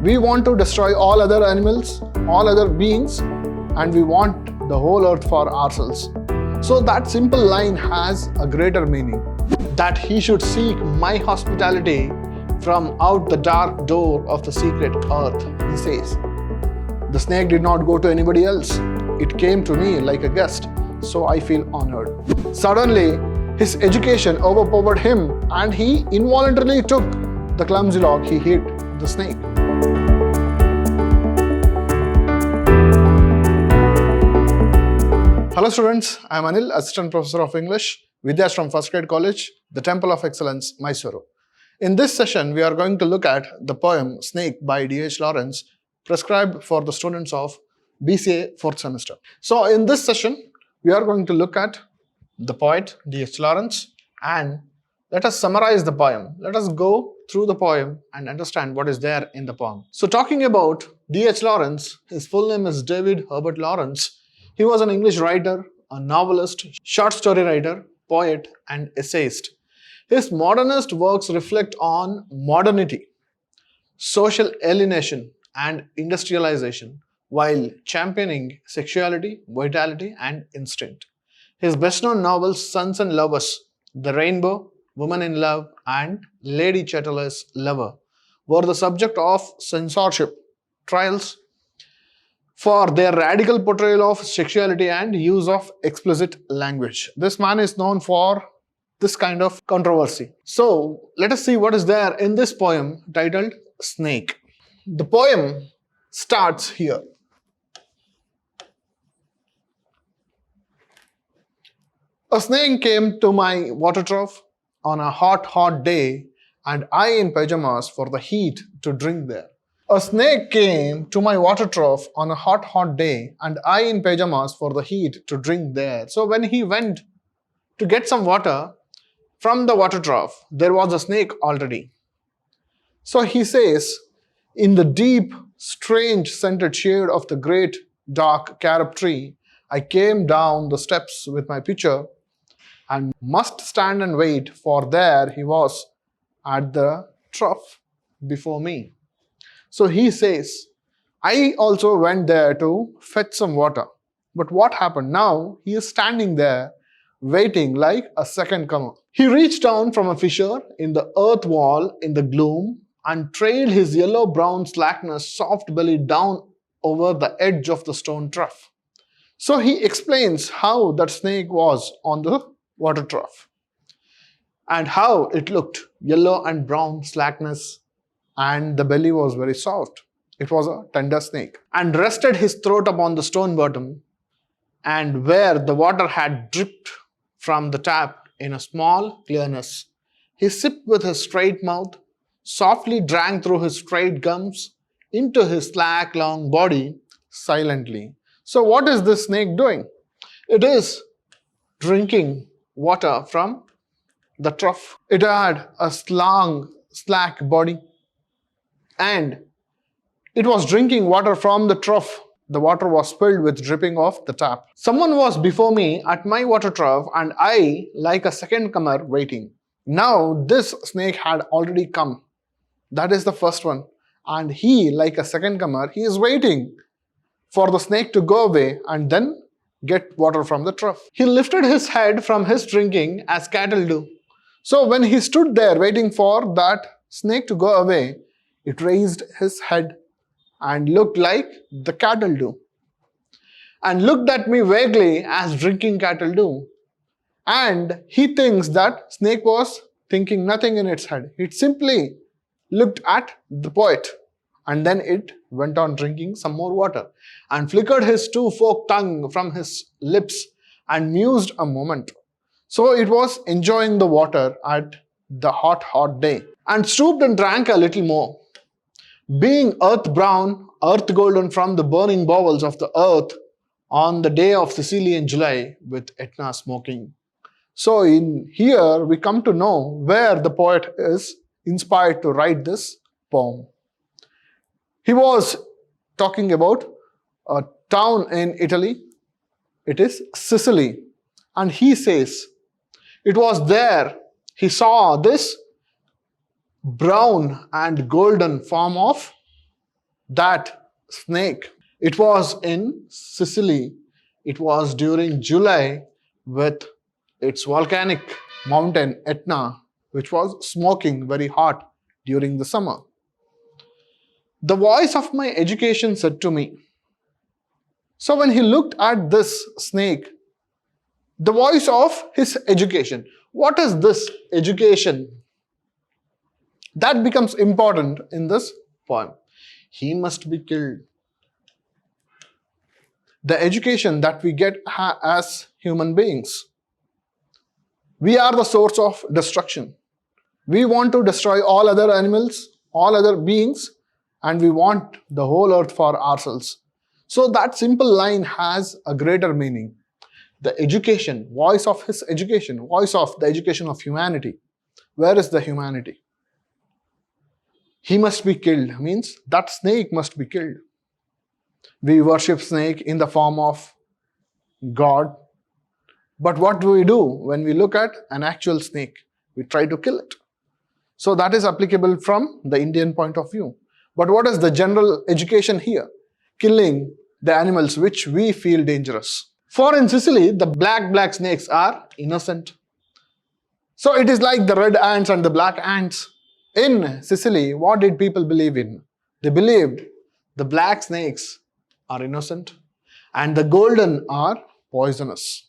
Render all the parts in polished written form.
We want to destroy all other animals, all other beings, and we want the whole earth for ourselves. So that simple line has a greater meaning, that he should seek my hospitality from out the dark door of the secret earth, he says. The snake did not go to anybody else. It came to me like a guest, so I feel honored. Suddenly, his education overpowered him and he involuntarily took the clumsy log. He hit the snake. Hello students, I am Anil, Assistant Professor of English, Vidhyaashram First Grade College, the Temple of Excellence, MYSURU. In this session, we are going to look at the poem Snake by D.H. Lawrence, prescribed for the students of B.Ca. 4th semester. So in this session, we are going to look at the poet D.H. Lawrence and let us summarize the poem. Let us go through the poem and understand what is there in the poem. So talking about D.H. Lawrence, his full name is David Herbert Lawrence. He was an English writer, a novelist, short story writer, poet, and essayist. His modernist works reflect on modernity, social alienation, and industrialization, while championing sexuality, vitality, and instinct. His best-known novels, Sons and Lovers, The Rainbow, Woman in Love, and Lady Chatterley's Lover, were the subject of censorship trials for their radical portrayal of sexuality and use of explicit language. This man is known for this kind of controversy. So let us see what is there in this poem titled Snake. The poem starts here. A snake came to my water trough on a hot day, and I in pajamas for the heat to drink there. A snake came to my water trough on a hot day, and I in pajamas for the heat to drink there. So when he went to get some water from the water trough, there was a snake already. So he says, in the deep, strange scented shade of the great dark carob tree, I came down the steps with my pitcher and must stand and wait, for there he was at the trough before me. So he says, I also went there to fetch some water. But what happened now? He is standing there waiting like a second comer. He reached down from a fissure in the earth wall in the gloom and trailed his yellow-brown slackness soft belly down over the edge of the stone trough. So he explains how that snake was on the water trough and how it looked yellow and brown slackness, and the belly was very soft. It was a tender snake, and rested his throat upon the stone bottom, and where the water had dripped from the tap in a small clearness, he sipped with his straight mouth, softly drank through his straight gums into his slack long body silently. So what is this snake doing? It is drinking water from the trough. It had a long, slack body, and it was drinking water from the trough. The water was spilled with dripping off the tap. Someone was before me at my water trough, and I, like a second comer, waiting. Now this snake had already come. That is the first one. And he, like a second comer, he is waiting for the snake to go away and then get water from the trough. He lifted his head from his drinking as cattle do. So when he stood there waiting for that snake to go away, it raised his head and looked like the cattle do, and looked at me vaguely as drinking cattle do. And he thinks that snake was thinking nothing in its head. It simply looked at the poet, and then it went on drinking some more water and flickered his two-forked tongue from his lips and mused a moment. So it was enjoying the water at the hot day, and stooped and drank a little more. Being earth brown, earth golden from the burning bowels of the earth on the day of Sicilian July with Etna smoking. So in here we come to know where the poet is inspired to write this poem. He was talking about a town in Italy. It is Sicily. And he says, it was there he saw this brown and golden form of that snake. It was in Sicily. It was during July with its volcanic mountain Etna, which was smoking very hot during the summer. The voice of my education said to me. So when he looked at this snake, the voice of his education. What is this education? That becomes important in this poem. He must be killed. The education that we get as human beings. We are the source of destruction. We want to destroy all other animals, all other beings, and we want the whole earth for ourselves. So that simple line has a greater meaning. The education, voice of his education, voice of the education of humanity. Where is the humanity? He must be killed means that snake must be killed. We worship snake in the form of God. But what do we do when we look at an actual snake? We try to kill it. So that is applicable from the Indian point of view. But what is the general education here? Killing the animals which we feel dangerous. For in Sicily, the black snakes are innocent. So it is like the red ants and the black ants. In Sicily, what did people believe in? They believed the black snakes are innocent and the golden are poisonous.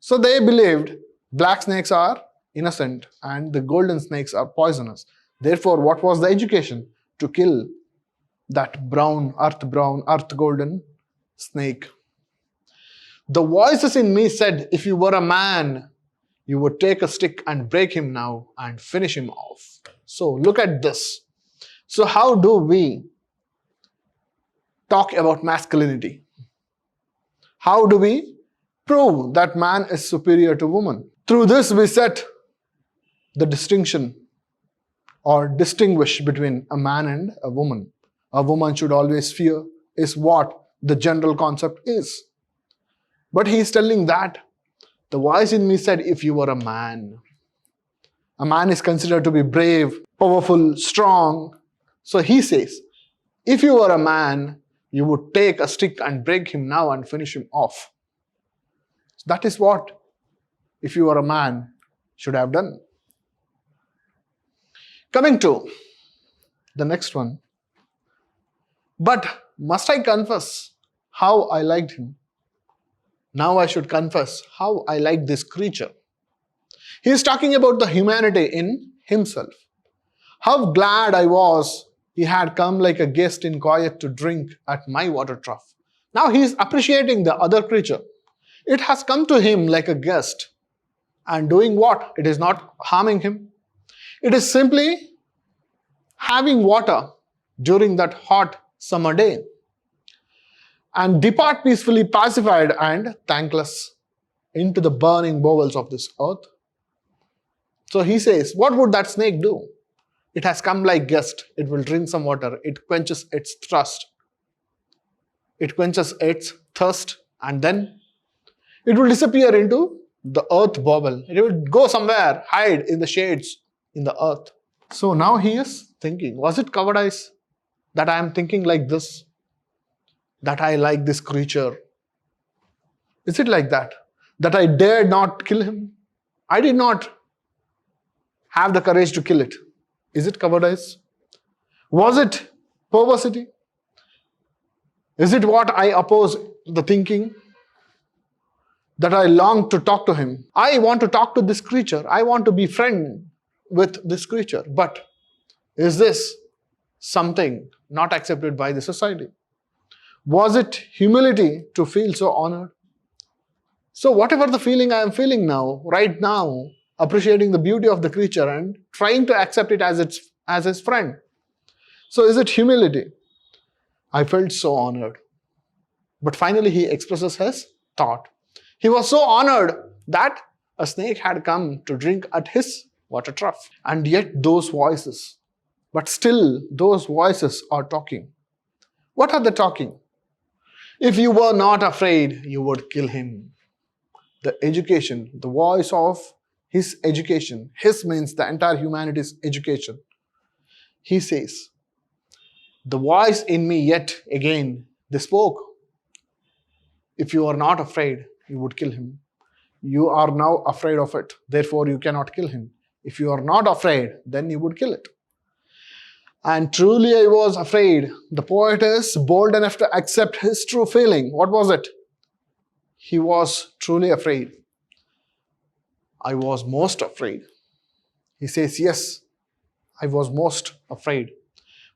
So they believed black snakes are innocent and the golden snakes are poisonous. Therefore, what was the education? To kill that brown, earth golden snake. The voices in me said, if you were a man, you would take a stick and break him now and finish him off. So look at this. So how do we talk about masculinity? How do we prove that man is superior to woman? Through this we set the distinction or distinguish between a man and a woman. A woman should always fear is what the general concept is. But he is telling that the voice in me said, if you were a man is considered to be brave, powerful, strong. So he says, if you were a man, you would take a stick and break him now and finish him off. That is what, if you were a man, should have done. Coming to the next one. But must I confess how I liked him? Now I should confess how I liked this creature. He is talking about the humanity in himself. How glad I was he had come like a guest in quiet to drink at my water trough. Now he is appreciating the other creature. It has come to him like a guest. And doing what? It is not harming him. It is simply having water during that hot summer day. And depart peacefully pacified and thankless into the burning bowels of this earth. So he says, what would that snake do? It has come like guest. It will drink some water. It quenches its thirst. It quenches its thirst and then it will disappear into the earth bubble. It will go somewhere, hide in the shades in the earth. So now he is thinking, was it cowardice that I am thinking like this? That I like this creature? Is it like that? That I dared not kill him? I did not have the courage to kill it. Is it cowardice? Was it perversity? Is it what I oppose the thinking? That I long to talk to him. I want to talk to this creature. I want to be friend with this creature. But is this something not accepted by the society? Was it humility to feel so honored? So whatever the feeling I am feeling now, right now, appreciating the beauty of the creature and trying to accept it as his friend. So is it humility? I felt so honored. But finally he expresses his thought. He was so honored that a snake had come to drink at his water trough. And yet those voices, but still those voices are talking. What are they talking? If you were not afraid, you would kill him. The education, the voice of his education, his means the entire humanity's education. He says, The voice in me yet again, they spoke. If you are not afraid, you would kill him. You are now afraid of it. Therefore, you cannot kill him. If you are not afraid, then you would kill it. And truly I was afraid. The poet is bold enough to accept his true feeling. What was it? He was truly afraid. I was most afraid. He says, yes, I was most afraid.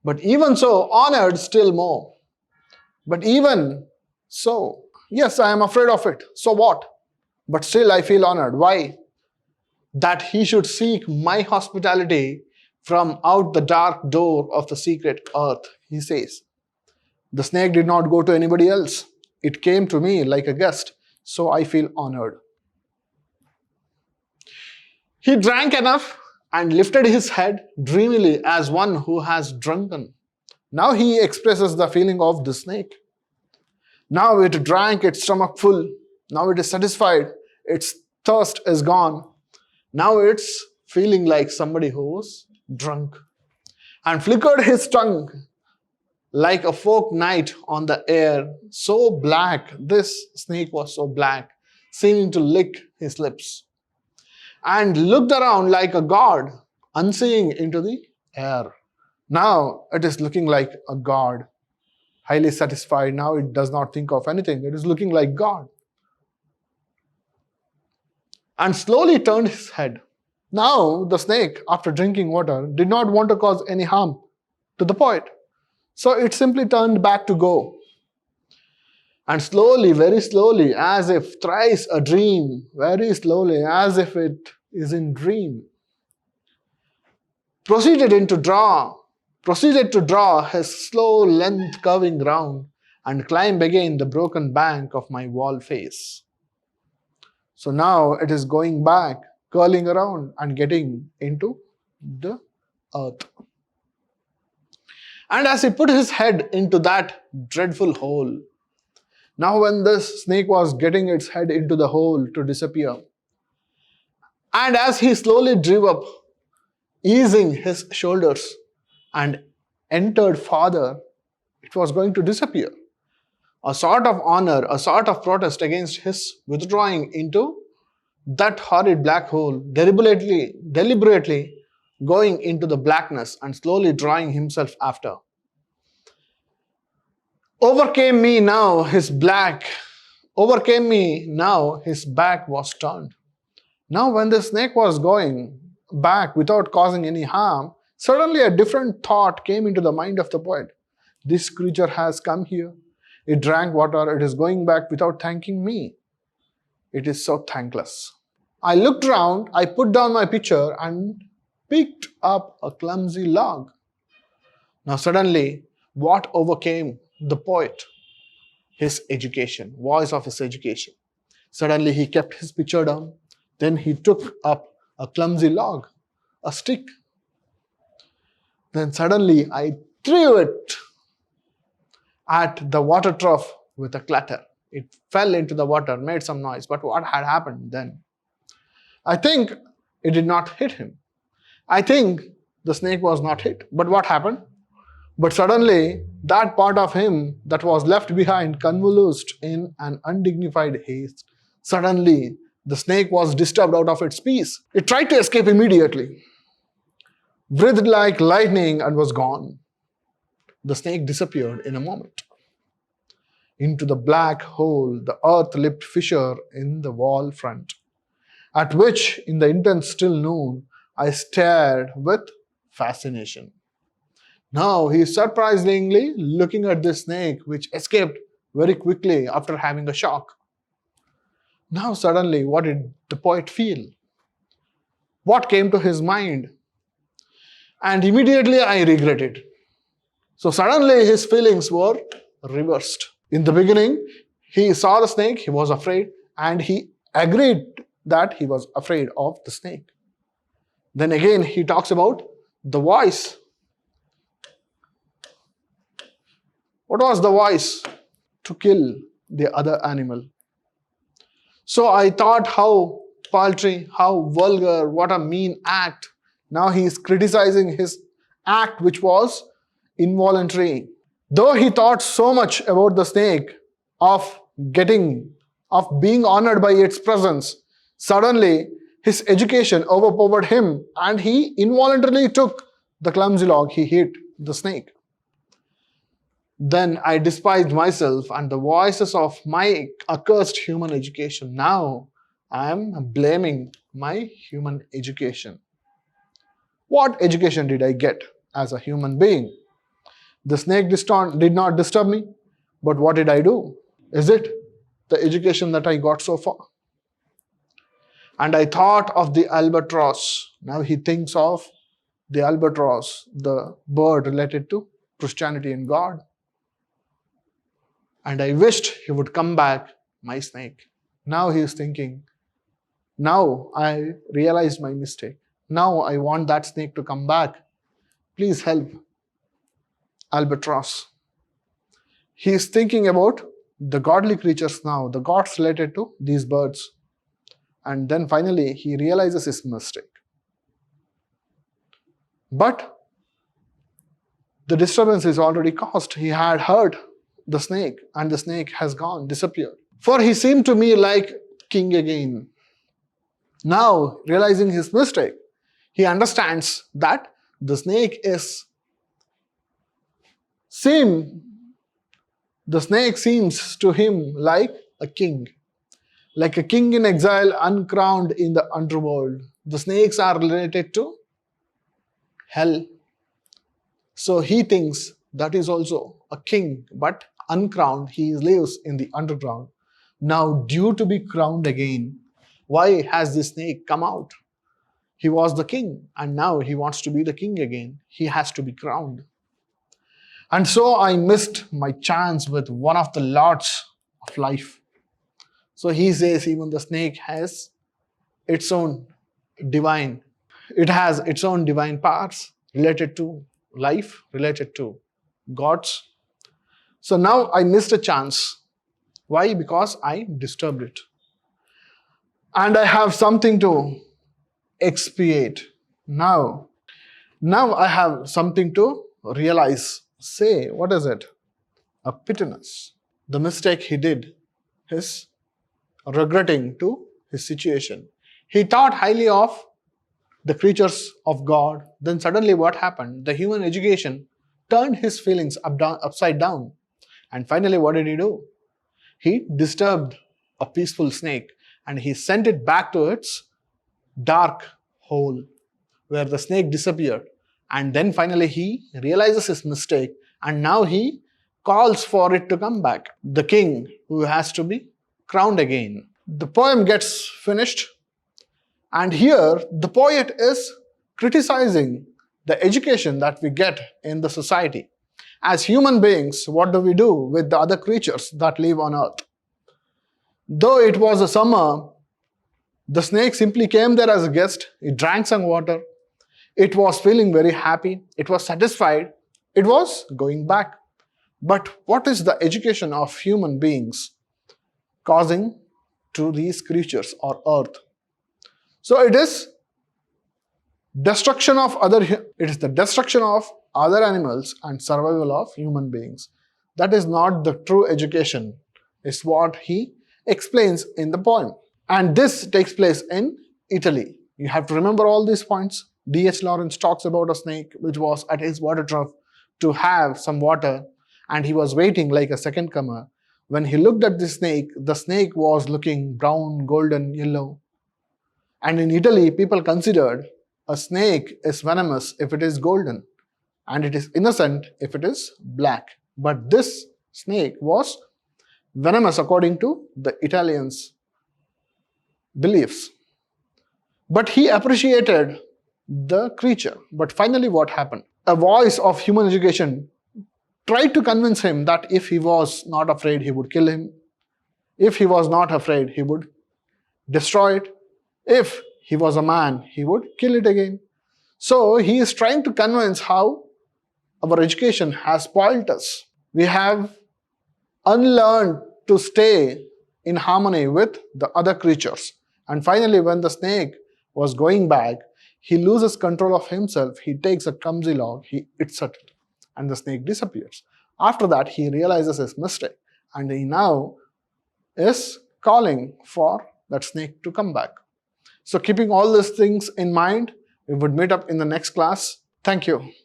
But even so, honored still more. But even so, yes, I am afraid of it. So what? But still I feel honored. Why? That he should seek my hospitality from out the dark door of the secret earth, he says. The snake did not go to anybody else. It came to me like a guest, so I feel honored. He drank enough and lifted his head dreamily as one who has drunken. Now he expresses the feeling of the snake. Now it drank its stomach full. Now it is satisfied. Its thirst is gone. Now it's feeling like somebody who's drunk. And flickered his tongue like a forked knife on the air. So black, this snake was so black, seeming to lick his lips. And looked around like a god, unseeing into the air. Now it is looking like a god, highly satisfied. Now it does not think of anything. It is looking like God. And slowly turned his head. Now the snake, after drinking water, did not want to cause any harm to the poet. So it simply turned back to go. And slowly, very slowly, as if thrice a dream, very slowly, as if it is in dream, proceeded to draw his slow length curving round and climb again the broken bank of my wall face. So now it is going back, curling around and getting into the earth. And as he put his head into that dreadful hole, now when this snake was getting its head into the hole to disappear, and as he slowly drew up, easing his shoulders and entered farther, it was going to disappear. A sort of honor, a sort of protest against his withdrawing into that horrid black hole, deliberately going into the blackness and slowly drawing himself after. Overcame me now his back was turned. Now when the snake was going back without causing any harm, suddenly a different thought came into the mind of the poet. This creature has come here. It drank water. It is going back without thanking me. It is so thankless. I looked round. I put down my pitcher and picked up a clumsy log. Now suddenly, what overcame the poet? His education, voice of his education. Suddenly he kept his pitcher down. Then he took up a clumsy log, a stick. Then suddenly I threw it at the water trough with a clatter. It fell into the water, made some noise. But what had happened then? I think it did not hit him. I think the snake was not hit. But what happened? But suddenly, that part of him that was left behind convulsed in an undignified haste. Suddenly, the snake was disturbed out of its peace. It tried to escape immediately, breathed like lightning and was gone. The snake disappeared in a moment. Into the black hole, the earth-lipped fissure in the wall front, at which, in the intense still noon, I stared with fascination. Now he is surprisingly looking at the snake, which escaped very quickly after having a shock. Now suddenly, what did the poet feel? What came to his mind? And immediately I regretted. So suddenly his feelings were reversed. In the beginning, he saw the snake, he was afraid, and he agreed that he was afraid of the snake. Then again, he talks about the voice. What was the voice? To kill the other animal. So I thought, how paltry, how vulgar, what a mean act. Now he is criticizing his act, which was involuntary. Though he thought so much about the snake, of being honored by its presence, suddenly his education overpowered him and he involuntarily took the clumsy log. He hit the snake. Then I despised myself and the voices of my accursed human education. Now I am blaming my human education. What education did I get as a human being? The snake did not disturb me, but what did I do? Is it the education that I got so far? And I thought of the albatross. Now he thinks of the albatross, the bird related to Christianity and God. And I wished he would come back, my snake. Now he is thinking, now I realized my mistake. Now I want that snake to come back. Please help, albatross. He is thinking about the godly creatures now, the gods related to these birds. And then finally he realizes his mistake. But the disturbance is already caused. He had hurt the snake and the snake has gone, disappeared. For he seemed to me like king again. Now, realizing his mistake, he understands that the snake seems to him like a king in exile, uncrowned in the underworld. The snakes are related to hell. So he thinks that is also a king, but uncrowned, he lives in the underground. Now due to be crowned again. Why has the snake come out? He was the king and now he wants to be the king again. He has to be crowned. And so I missed my chance with one of the lords of life. So he says even the snake has its own divine powers related to life, related to gods. So now I missed a chance. Why? Because I disturbed it. And I have something to expiate. Now I have something to realize. Say, what is it? A pittance. The mistake he did is regretting to his situation. He thought highly of the creatures of God. Then suddenly what happened? The human education turned his feelings upside down. And finally what did he do? He disturbed a peaceful snake and he sent it back to its dark hole where the snake disappeared. And then finally he realizes his mistake and now he calls for it to come back. The king who has to be crowned again. The poem gets finished and here the poet is criticizing the education that we get in the society. As human beings, what do we do with the other creatures that live on earth? Though it was a summer, the snake simply came there as a guest. It drank some water. It was feeling very happy. It was satisfied. It was going back. But what is the education of human beings causing to these creatures or earth? So it is the destruction of other animals and survival of human beings. That is not the true education, is what he explains in the poem. And this takes place in Italy. You have to remember all these points. D.H. Lawrence talks about a snake which was at his water trough to have some water and he was waiting like a second comer. When he looked at the snake was looking brown, golden, yellow. And in Italy, people considered a snake is venomous if it is golden and it is innocent if it is black. But this snake was venomous according to the Italians' beliefs. But he appreciated the creature. But finally what happened? A voice of human education tried to convince him that if he was not afraid, he would kill him. If he was not afraid, he would destroy it. If he was a man, he would kill it again. So he is trying to convince how our education has spoiled us. We have unlearned to stay in harmony with the other creatures. And finally, when the snake was going back, he loses control of himself. He takes a clumsy log, he hits it. and the snake disappears. After that, he realizes his mistake, and he now is calling for that snake to come back. So keeping all these things in mind, we would meet up in the next class. Thank you.